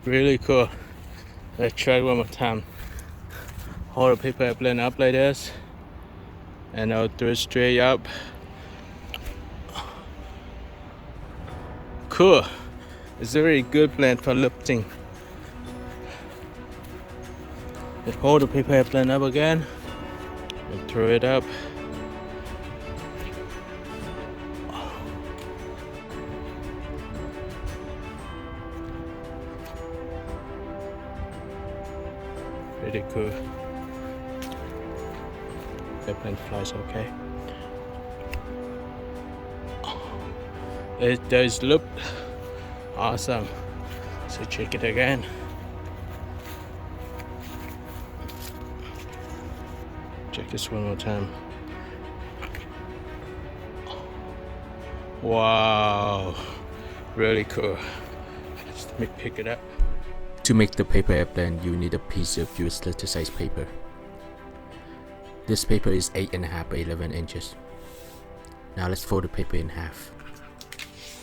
Really cool. Let's try it one more time. Hold the paper airplane up like this, and I'll do it straight up. Cool. It's a very good plan for lifting. Let's hold the paper airplane up again and throw it up. Pretty cool. Airplane flies okay. It does loop. Awesome. So check it again. Check this one more time. Wow, really cool. Let me pick it up. To make the paper airplane, you need a piece of US letter size paper. This paper is 8.5 by 11 inches. Now let's fold the paper in half.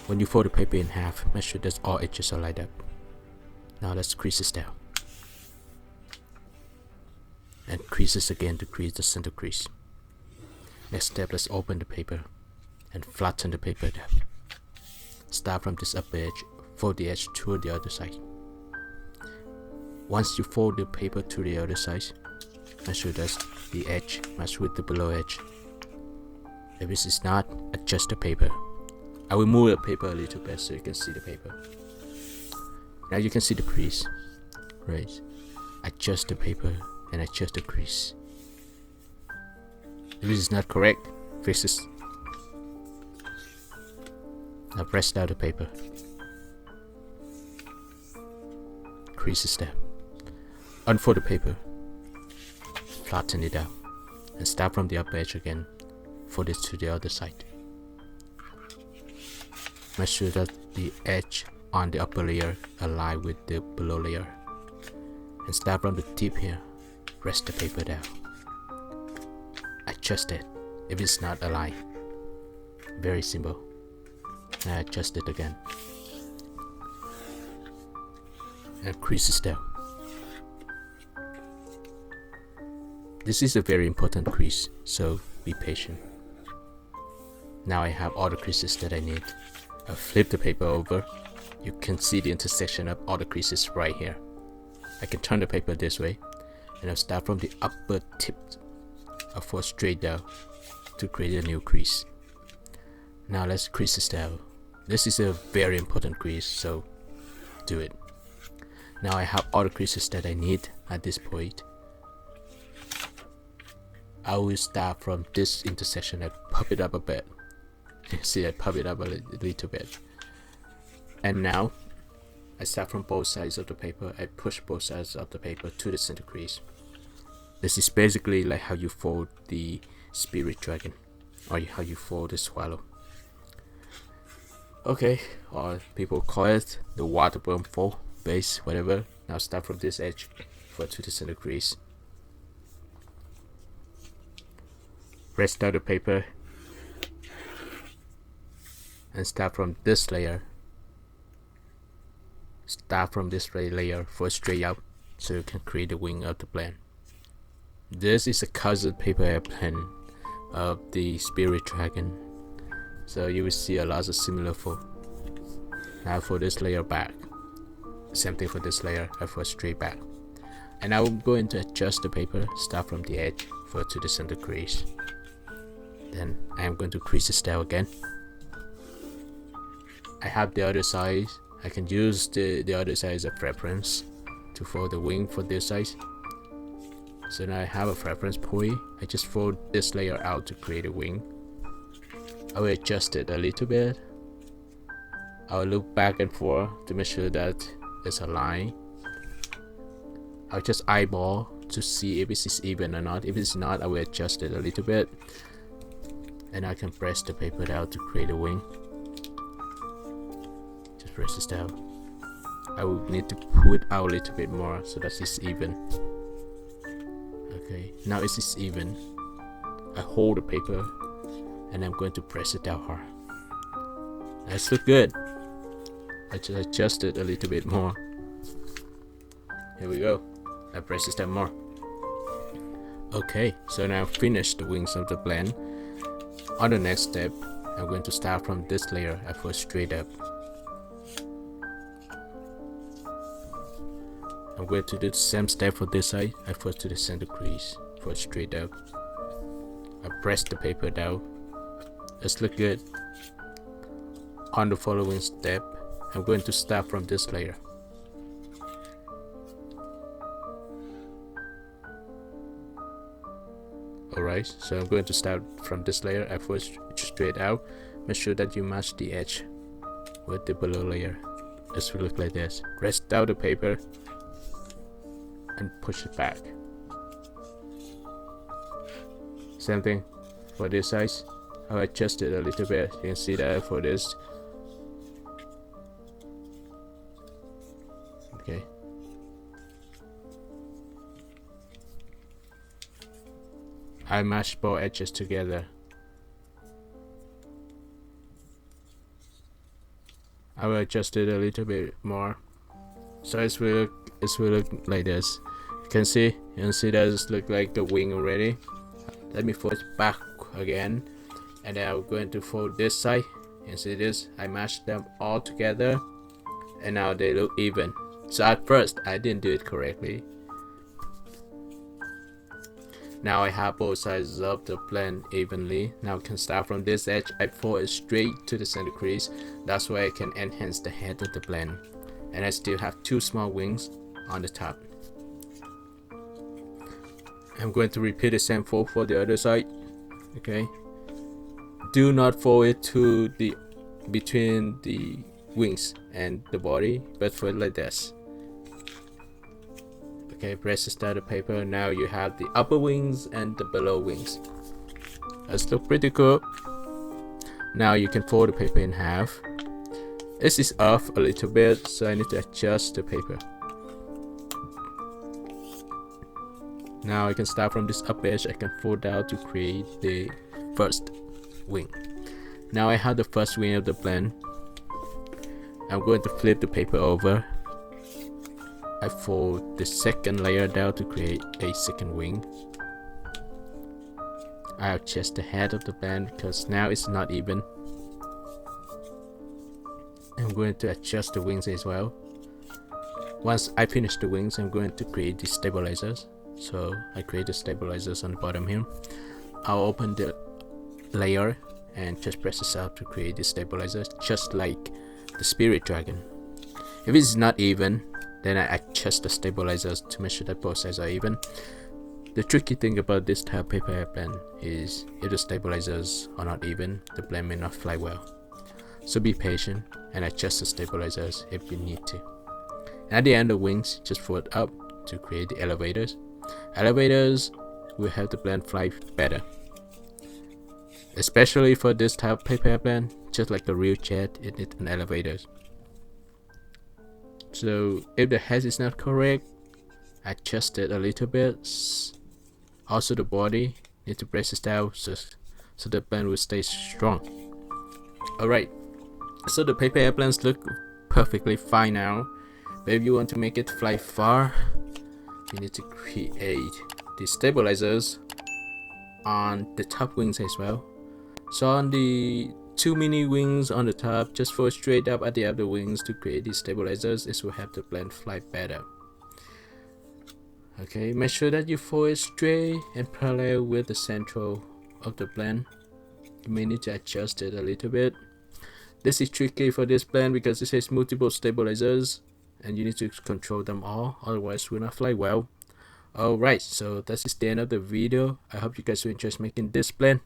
When you fold the paper in half, make sure that all edges are lined up. Now let's crease this down. And creases again to create the center crease. Next step, let's open the paper and flatten the paper down. Start from this upper edge, fold the edge to the other side. Once you fold the paper to the other side, make sure that the edge matches with the below edge. If this is not, adjust the paper. I will move the paper a little bit so you can see the paper. Now you can see the crease, right? Adjust the paper and adjust the crease. If this is not correct, fix this. Now press down the paper. Creases down. Unfold the paper. Flatten it out. And start from the upper edge again. Fold it to the other side. Make sure that the edge on the upper layer align with the below layer. And start from the tip here. Press the paper down. Adjust it if it's not aligned. Very simple. And adjust it again. And creases down. This is a very important crease, so be patient. Now I have all the creases that I need. I'll flip the paper over. You can see the intersection of all the creases right here. I can turn the paper this way, and I'll start from the upper tip. I'll fold straight down to create a new crease. Now let's crease this down. This is a very important crease, so do it. Now I have all the creases that I need at this point. I will start from this intersection and pop it up a bit. You see, I pop it up a little bit. And now I start from both sides of the paper. I push both sides of the paper to the center crease. This is basically like how you fold the spirit dragon, or how you fold the swallow. Okay, or people call it the water bomb fold, base, whatever. Now start from this edge, fold to the center crease. Press down the paper and start from this layer. Start from this layer, fold straight up so you can create the wing of the plane. This is a cousin paper airplane of the spirit dragon, so you will see a lot of similar fold. Now for this layer back, same thing for this layer. I fold straight back, and I will go in to adjust the paper. Start from the edge, fold to the center crease. Then I am going to crease this down again. I have the other side. I can use the other side as a reference to fold the wing for this side. So now I have a reference point. I just fold this layer out to create a wing. I will adjust it a little bit. I will look back and forth to make sure that it's aligned. I'll just eyeball to see if it is even or not. If it's not, I will adjust it a little bit. And I can press the paper down to create a wing. Just press this down. I will need to pull it out a little bit more so that it's even. Okay, now it is even. I hold the paper and I'm going to press it down hard. That's look good. I just adjust it a little bit more. Here we go. I press step more. Okay, so now finish the wings of the blend. On the next step, I'm going to start from this layer. I first straight up. I'm going to do the same step for this side. I first do the center crease, first straight up. I press the paper down. Let's look good. On the following step, I'm going to start from this layer. Alright, so I'm going to start from this layer. I first straight out. Make sure that you match the edge with the below layer. This will look like this. Press down the paper and push it back. Same thing for this size. I'll adjust it a little bit. You can see that for this. Okay. I match both edges together. I will adjust it a little bit more. So it will look like this. You can see that it looks like the wing already. Let me fold it back again, and then I'm going to fold this side. You can see this. I matched them all together, and now they look even. So at first I didn't do it correctly. Now I have both sides of the blend evenly. Now I can start from this edge. I fold it straight to the center crease. That's why I can enhance the head of the blend. And I still have two small wings on the top. I'm going to repeat the same fold for the other side. Okay. Do not fold it to the between the wings and the body, but fold it like this. Okay, press the starter paper. Now you have the upper wings and the below wings. That's look pretty cool. Now you can fold the paper in half. This is off a little bit, so I need to adjust the paper. Now I can start from this upper edge. I can fold out to create the first wing. Now I have the first wing of the blend. I'm going to flip the paper over. I fold the second layer down to create a second wing. I adjust the head of the blend because now it's not even. I'm going to adjust the wings as well. Once I finish the wings, I'm going to create the stabilizers. So I create the stabilizers on the bottom here. I'll open the layer and just press this up to create the stabilizers, just like the spirit dragon. If it's not even, then I adjust the stabilizers to make sure that both sides are even. The tricky thing about this type of paper blend is if the stabilizers are not even, the blend may not fly well. So be patient and adjust the stabilizers if you need to. And at the end of the wings, just fold up to create the elevators. Elevators will help the blend fly better. Especially for this type of paper blend, just like the real jet, it needs an elevator. So if the head is not correct, adjust it a little bit. Also the body, need to press it down so the blend will stay strong. Alright, so the paper airplanes look perfectly fine now. But if you want to make it fly far, you need to create the stabilizers on the top wings as well. So on the two mini wings on the top, just fold straight up at the other wings to create these stabilizers. This will help the blend fly better. Okay, make sure that you fold it straight and parallel with the central of the blend. You may need to adjust it a little bit. This is tricky for this blend because it has multiple stabilizers and you need to control them all, otherwise it will not fly well. Alright, so that is the end of the video. I hope you guys will enjoy making this blend.